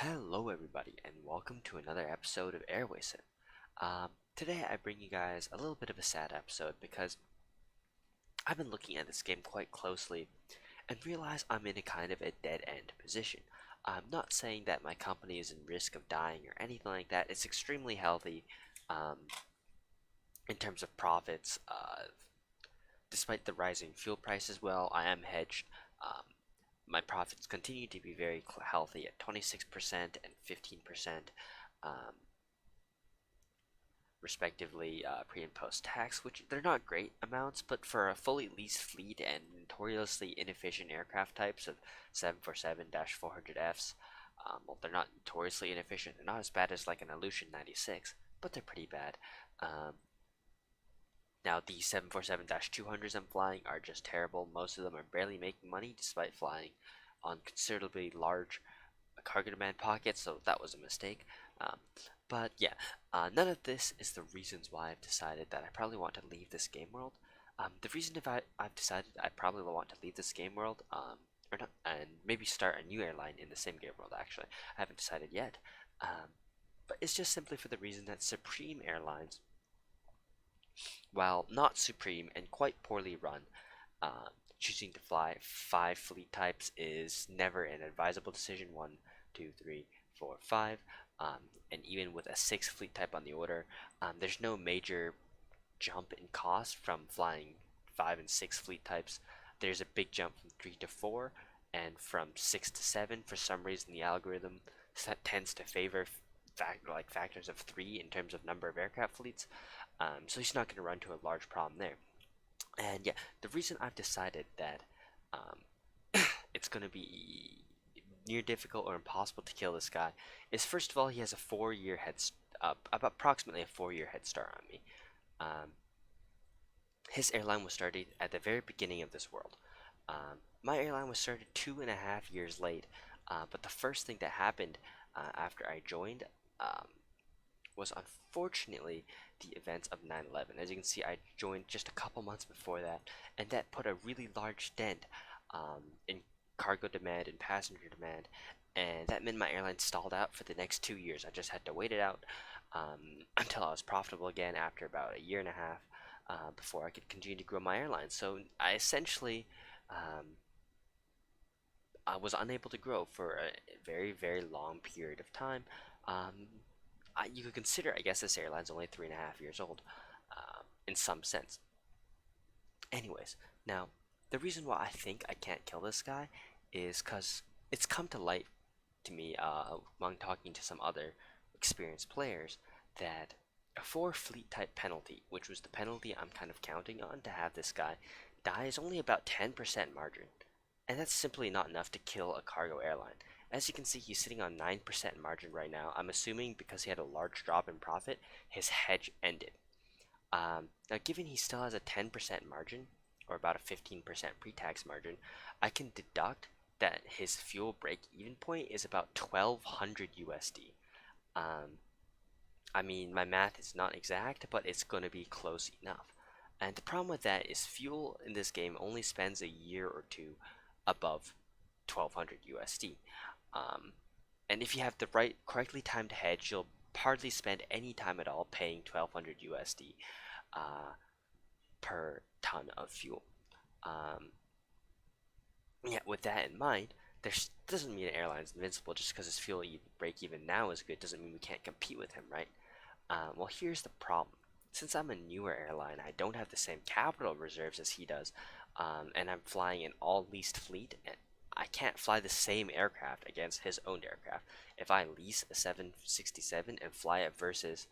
Hello, everybody, and welcome to another episode of Airway. Today, I bring you guys a little bit of a sad episode because I've been looking at this game quite closely and realize I'm in a kind of a dead end position. I'm not saying that my company is in risk of dying or anything like that. It's extremely healthy um, in terms of profits. Despite the rising fuel prices, well, I am hedged. Um, my profits continue to be very healthy at 26% and 15%. Um, Respectively, pre and post tax, which they're not great amounts, but for a fully leased fleet and notoriously inefficient aircraft types of 747-400Fs, well, they're not notoriously inefficient. They're not as bad as like an Illusion 96, but they're pretty bad. Um, Now, the 747-200s I'm flying are just terrible. Most of them are barely making money despite flying on considerably large cargo demand pockets, so that was a mistake. Um, but yeah, none of this is the reasons why I've decided that I probably want to leave this game world. The reason if I've decided I probably want to leave this game world, or not, and maybe start a new airline in the same game world. Actually, I haven't decided yet. But it's just simply for the reason that Supreme Airlines, while not supreme and quite poorly run, uh, choosing to fly 5 fleet types is never an advisable decision. One, two, three, four, five. And even with a 6 fleet type on the order, there's no major jump in cost from flying 5 and 6 fleet types. There's a big jump from 3 to 4, and from 6 to 7. For some reason, the algorithm tends to favor factors of 3 in terms of number of aircraft fleets. So he's not going to run to a large problem there. And yeah, the reason I've decided that it's going to be near difficult or impossible to kill this guy is, first of all, he has a 4-year approximately a 4-year head start on me. Um, his airline was started at the very beginning of this world. My airline was started 2.5 years late, but the first thing that happened after I joined um, was unfortunately the events of 9/11. As you can see, I joined just a couple months before that, and that put a really large dent in cargo demand and passenger demand, and that meant my airline stalled out for the next 2 years. I just had to wait it out until I was profitable again after about a year and a half before I could continue to grow my airline. So I essentially I was unable to grow for a very, very long period of time. Um, you could consider, I guess, this airline's only 3.5 years old, in some sense. Anyways, now the reason why I think I can't kill this guy is because it's come to light to me among talking to some other experienced players that for fleet type penalty, which was the penalty I'm kind of counting on to have this guy die, is only about 10% margin, and that's simply not enough to kill a cargo airline. As you can see, he's sitting on 9% margin right now. I'm assuming because he had a large drop in profit, his hedge ended. Now, given he still has a 10% margin, or about a 15% pre-tax margin, I can deduct that his fuel break-even point is about 1200 USD. Um, I mean, my math is not exact, but it's going to be close enough. And the problem with that is fuel in this game only spends a year or two above 1200 USD. Um, and if you have the correctly timed hedge, you'll hardly spend any time at all paying 1200 USD uh, per ton of fuel. Um, yeah, with that in mind, there doesn't mean an airline's invincible just because his fuel break even now is good. Doesn't mean we can't compete with him, right? Well, here's the problem. Since I'm a newer airline, I don't have the same capital reserves as he does, and I'm flying an all leased fleet, and I can't fly the same aircraft against his owned aircraft. If I lease a 767 and fly it versus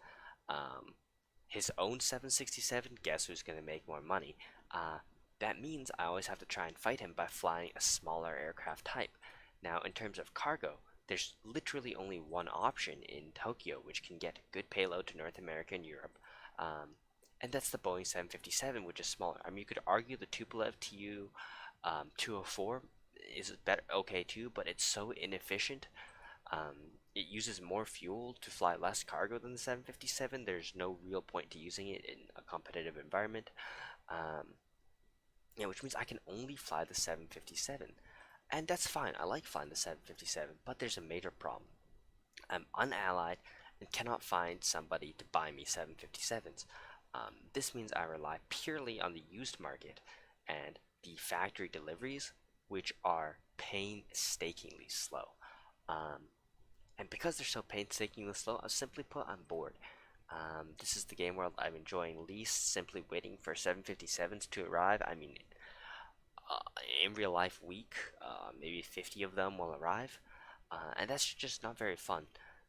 um, his own 767, guess who's going to make more money? That means I always have to try and fight him by flying a smaller aircraft type. Now, in terms of cargo, there's literally only one option in Tokyo which can get good payload to North America and Europe, um, and that's the Boeing 757, which is smaller. I mean, you could argue the Tupolev Tu 204 is better, okay too, but it's so inefficient. It uses more fuel to fly less cargo than the 757. There's no real point to using it in a competitive environment. Um, yeah, which means I can only fly the 757. And that's fine. I like flying the 757, but there's a major problem. I'm unallied and cannot find somebody to buy me 757s. This means I rely purely on the used market and the factory deliveries, which are painstakingly slow. Um, and because they're so painstakingly slow, I'm simply put, I'm bored. This is the game world I'm enjoying least, simply waiting for 757s to arrive. I mean, uh, in real life week, maybe 50 of them will arrive, and that's just not very fun.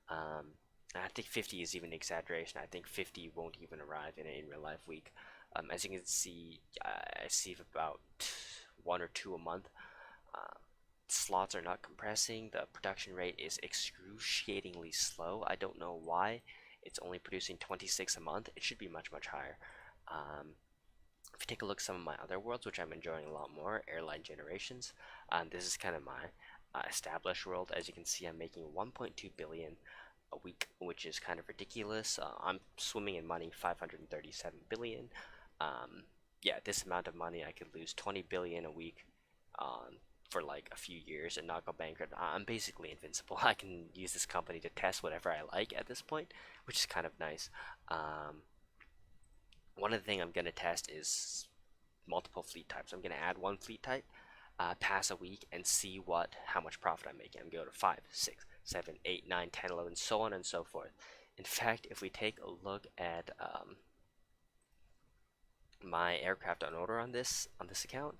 I think 50 is even an exaggeration. I think 50 won't even arrive in an in real life week. As you can see, I see about one or two a month. Uh, Slots are not compressing. The production rate is excruciatingly slow. I don't know why. It's only producing 26 a month. It should be much, much higher. Um, if you take a look at some of my other worlds, which I'm enjoying a lot more, Airline Generations, this is kind of my established world. As you can see, I'm making 1.2 billion a week, which is kind of ridiculous. I'm swimming in money, 537 billion. Um, yeah, this amount of money, I could lose 20 billion a week for like a few years and not go bankrupt. I'm basically invincible. I can use this company to test whatever I like at this point, which is kind of nice. Um, One of the things I'm going to test is multiple fleet types. I'm going to add one fleet type, pass a week, and see how much profit I'm making. I'm going to go to 5, 6, 7, 8, 9, 10, 11, so on and so forth. In fact, if we take a look at my aircraft on order on this account,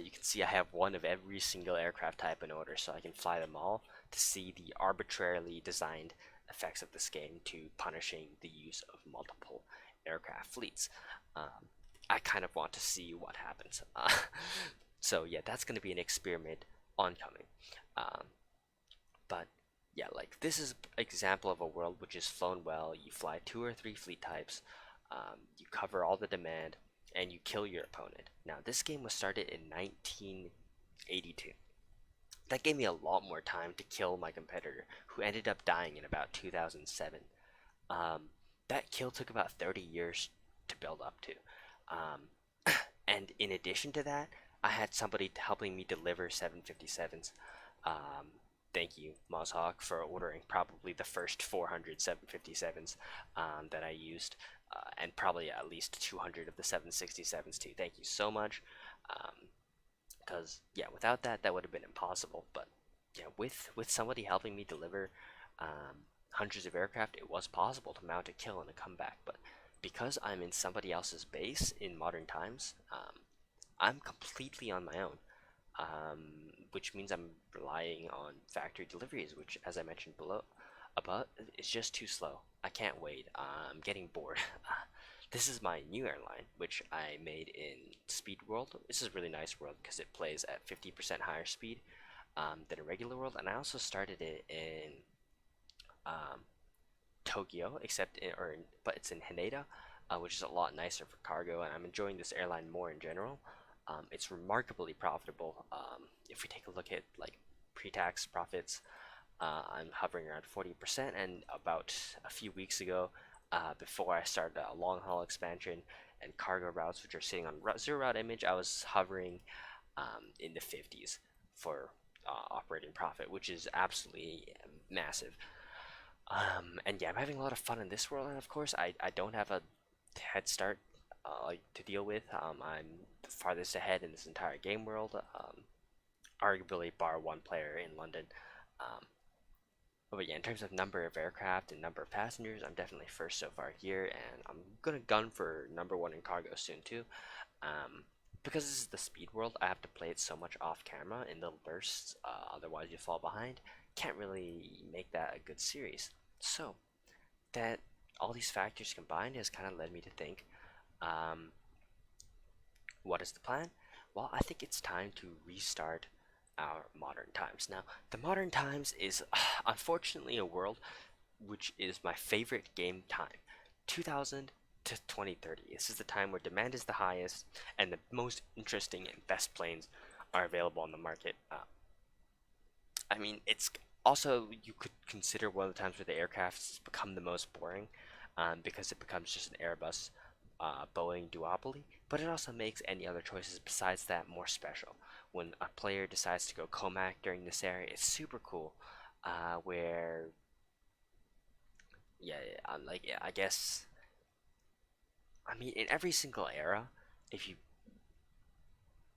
you can see I have one of every single aircraft type in order, so I can fly them all to see the arbitrarily designed effects of this game to punishing the use of multiple aircraft fleets. I kind of want to see what happens. So yeah, that's going to be an experiment oncoming. Um, but yeah, like this is an example of a world which is flown well. You fly two or three fleet types, you cover all the demand, and you kill your opponent. Now, this game was started in 1982. That gave me a lot more time to kill my competitor, who ended up dying in about 2007. Um, that kill took about 30 years to build up to. And in addition to that, I had somebody helping me deliver 757s. Thank you, Mozhawk, for ordering probably the first 400 757s that I used, and probably at least 200 of the 767s too. Thank you so much. Because yeah, without that, that would have been impossible. But yeah, with somebody helping me deliver hundreds of aircraft, it was possible to mount a kill and a comeback. But because I'm in somebody else's base in modern times, I'm completely on my own, which means I'm relying on factory deliveries, which, as I mentioned above, is just too slow. I can't wait. I'm getting bored. This is my new airline, which I made in Speed World. This is a really nice world because it plays at 50% higher speed than a regular world, and I also started it in um, Tokyo, but it's in Haneda, which is a lot nicer for cargo, and I'm enjoying this airline more in general. It's remarkably profitable. If we take a look at like pre-tax profits, I'm hovering around 40%, and about a few weeks ago, before I started a long haul expansion and cargo routes, which are sitting on zero route image, I was hovering in the 50s for operating profit, which is absolutely massive. And yeah, I'm having a lot of fun in this world, and of course, I don't have a head start to deal with. I'm the farthest ahead in this entire game world, arguably bar one player in London. Um, but yeah, in terms of number of aircraft and number of passengers, I'm definitely first so far here, and I'm gonna gun for number one in cargo soon too. Um, because this is the speed world, I have to play it so much off camera in little bursts, otherwise you fall behind. Can't really make that a good series. So that all these factors combined has kind of led me to think, um, what is the plan? Well, I think it's time to restart our modern times. Now, the modern times is unfortunately a world which is my favorite game time. 2000 to 2030. This is the time where demand is the highest and the most interesting and best planes are available on the market. I mean, it's also, you could consider one of the times where the aircrafts become the most boring, because it becomes just an Airbus Boeing duopoly, but it also makes any other choices besides that more special. When a player decides to go Comac during this area, it's super cool, where Yeah, yeah, I'm like, yeah, I guess. I mean, in every single era, if you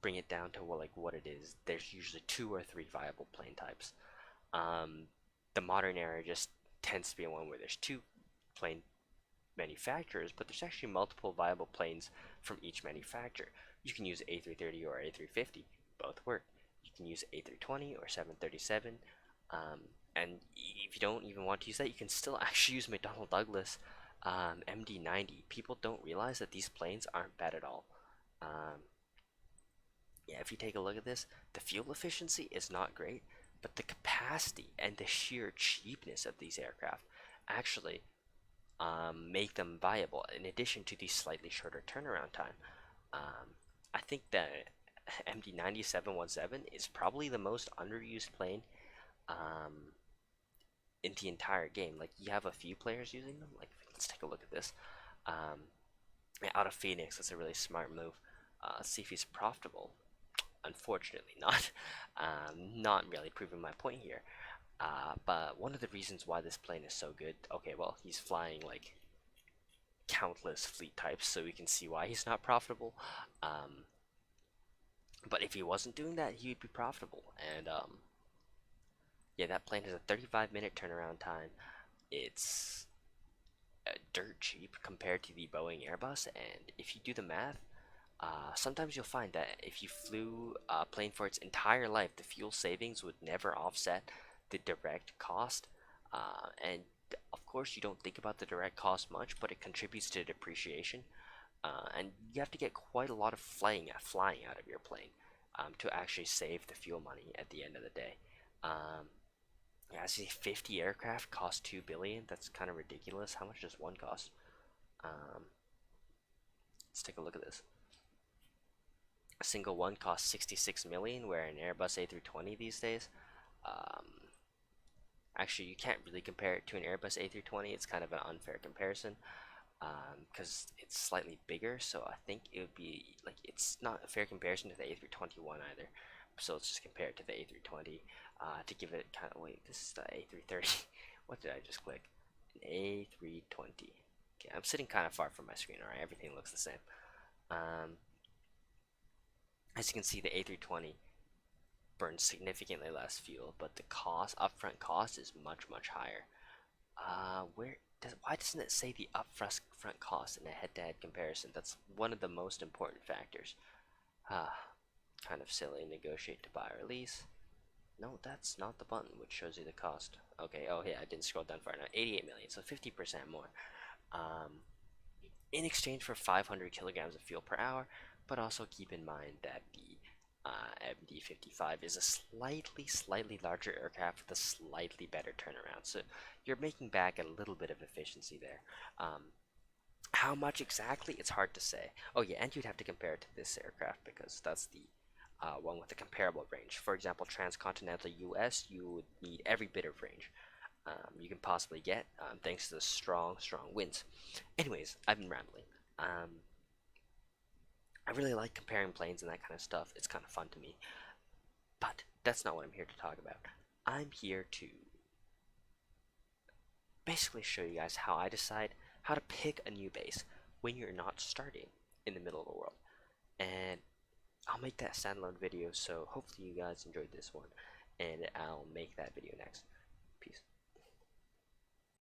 bring it down to what it is, there's usually two or three viable plane types. Um, the modern era just tends to be one where there's two plane manufacturers, but there's actually multiple viable planes from each manufacturer. You can use A330 or A350, both work. You can use A320 or 737, and if you don't even want to use that, you can still actually use McDonnell Douglas MD-90. People don't realize that these planes aren't bad at all. Um, yeah, if you take a look at this, the fuel efficiency is not great, but the capacity and the sheer cheapness of these aircraft actually make them viable in addition to the slightly shorter turnaround time. I think the MD-9717 is probably the most underused plane um, in the entire game. Like, you have a few players using them. Like, let's take a look at this. Um, Out of Phoenix, that's a really smart move. Let's see if he's profitable. Unfortunately, not. Not really proving my point here. But one of the reasons why this plane is so good, okay, well, he's flying like countless fleet types, so we can see why he's not profitable. Um, but if he wasn't doing that, he would be profitable. And yeah, that plane has a 35-minute turnaround time. It's dirt cheap compared to the Boeing Airbus, and if you do the math, sometimes you'll find that if you flew a plane for its entire life, the fuel savings would never offset the direct cost. And of course, you don't think about the direct cost much, but it contributes to depreciation. And you have to get quite a lot of flying out of your plane to actually save the fuel money at the end of the day. Um, yeah, I see 50 aircraft cost 2 billion. That's kind of ridiculous. How much does one cost? Um, let's take a look at this. A single one costs 66 million, where an Airbus A320 these days. Um, Actually, you can't really compare it to an Airbus A320. It's kind of an unfair comparison because it's slightly bigger. So I think it would be like it's not a fair comparison to the A321 either. So let's just compare it to the A320 to give it kind of wait. This is the A330. What did I just click? An A320. Okay, I'm sitting kind of far from my screen. All right, everything looks the same. Um, as you can see, the A320 burns significantly less fuel, but the upfront cost is much higher. Why doesn't it say the upfront cost in a head-to-head comparison? That's one of the most important factors. Ah, kind of silly. Negotiate to buy or lease. No, that's not the button which shows you the cost. Okay, oh yeah, I didn't scroll down far enough. 88 million, so 50% more. Um, in exchange for 500 kilograms of fuel per hour, but also keep in mind that the MD-55 is a slightly larger aircraft with a slightly better turnaround, so you're making back a little bit of efficiency there. How much exactly? It's hard to say. Oh yeah, and you'd have to compare it to this aircraft because that's the one with a comparable range. For example, transcontinental US, you would need every bit of range you can possibly get thanks to the strong winds. Anyways, I've been rambling. I really like comparing planes and that kind of stuff. It's kind of fun to me. But that's not what I'm here to talk about. I'm here to basically show you guys how I decide how to pick a new base when you're not starting in the middle of the world. And I'll make that standalone video, so hopefully you guys enjoyed this one, and I'll make that video next.